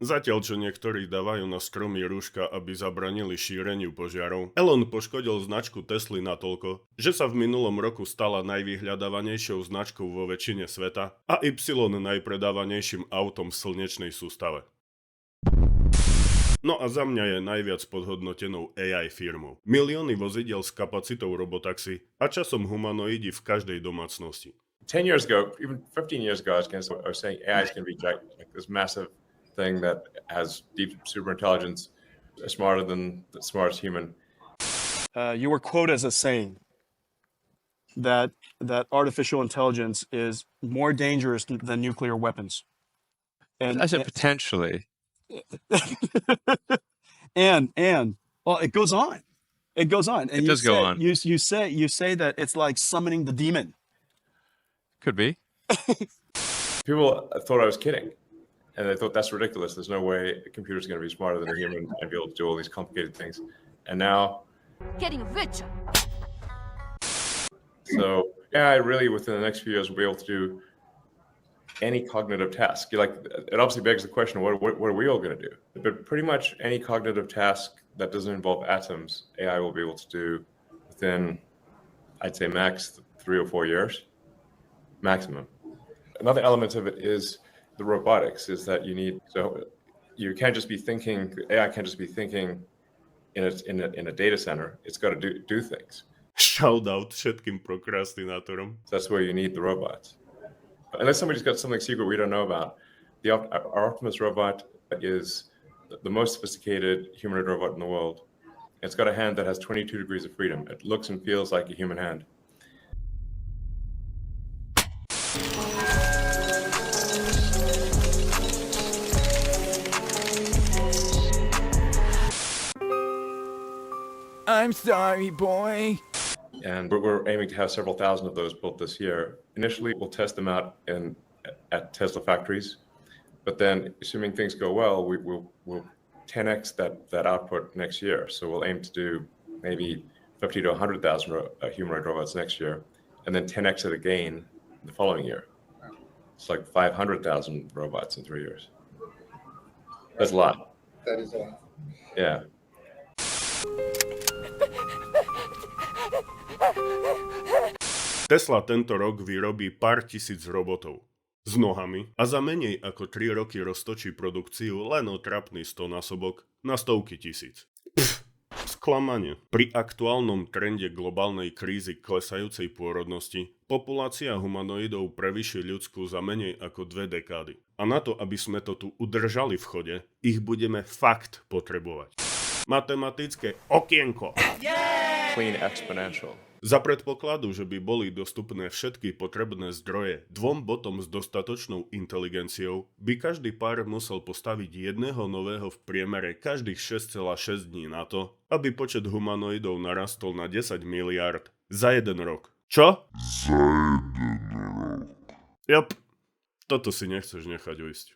Zatiaľ, čo niektorí dávajú na stromy rúška, aby zabranili šíreniu požiarov, Elon poškodil značku Tesly natoľko, že sa v minulom roku stala najvyhľadávanejšou značkou vo väčšine sveta a Y najpredávanejším autom v slnečnej sústave. No a za mňa je najviac podhodnotenou AI firmou. Milióny vozidiel s kapacitou robotaxi a časom humanoidi v každej domácnosti. 10 years ago, even 15 years ago, I was saying AI is going to be like this massive thing that has deep super intelligence, smarter than the smartest human. You were quoted as saying that artificial intelligence is more dangerous than nuclear weapons. And I said potentially. and well, it goes on. It goes on. And It does go on. You say that it's like summoning the demon. Could be. People thought I was kidding, and they thought that's ridiculous. There's no way a computer's going to be smarter than a human and be able to do all these complicated things. And now, Getting richer. so AI really within the next few years will be able to do any cognitive task. It obviously begs the question, what are we all going to do? But pretty much any cognitive task that doesn't involve atoms, AI will be able to do within, I'd say, max 3 or 4 years, maximum. Another element of it is the robotics, is that you can't just be thinking, AI can't just be thinking in a data center. It's got to do things. Shoutout všetkým prokrastinátorom. That's where you need the robots. Unless somebody's got something secret we don't know about, our Optimus robot is the most sophisticated humanoid robot in the world. It's got a hand that has 22 degrees of freedom. It looks and feels like a human hand. I'm sorry, boy. And we're aiming to have several thousand of those built this year. Initially, we'll test them out at Tesla factories, but then, assuming things go well, we'll 10x that output next year. So we'll aim to do maybe 50 to 100,000 humanoid robots next year, and then 10x it again the following year. It's like 500,000 robots in 3 years. That's a lot. That is a lot. Yeah. Tesla tento rok vyrobí pár tisíc robotov s nohami a za menej ako 3 roky roztočí produkciu len o trapný 100-násobok na stovky tisíc. Sklamanie. Pri aktuálnom trende globálnej krízy klesajúcej pôrodnosti populácia humanoidov prevýši ľudskú za menej ako 2 dekády. A na to, aby sme to tu udržali v chode, ich budeme fakt potrebovať. Matematické okienko. Clean exponential. Za predpokladu, že by boli dostupné všetky potrebné zdroje dvom botom s dostatočnou inteligenciou, by každý pár musel postaviť jedného nového v priemere každých 6,6 dní na to, aby počet humanoidov narastol na 10 miliárd za 1 rok. Čo? Za 1 rok. Jop, toto si nechceš nechať ujsť.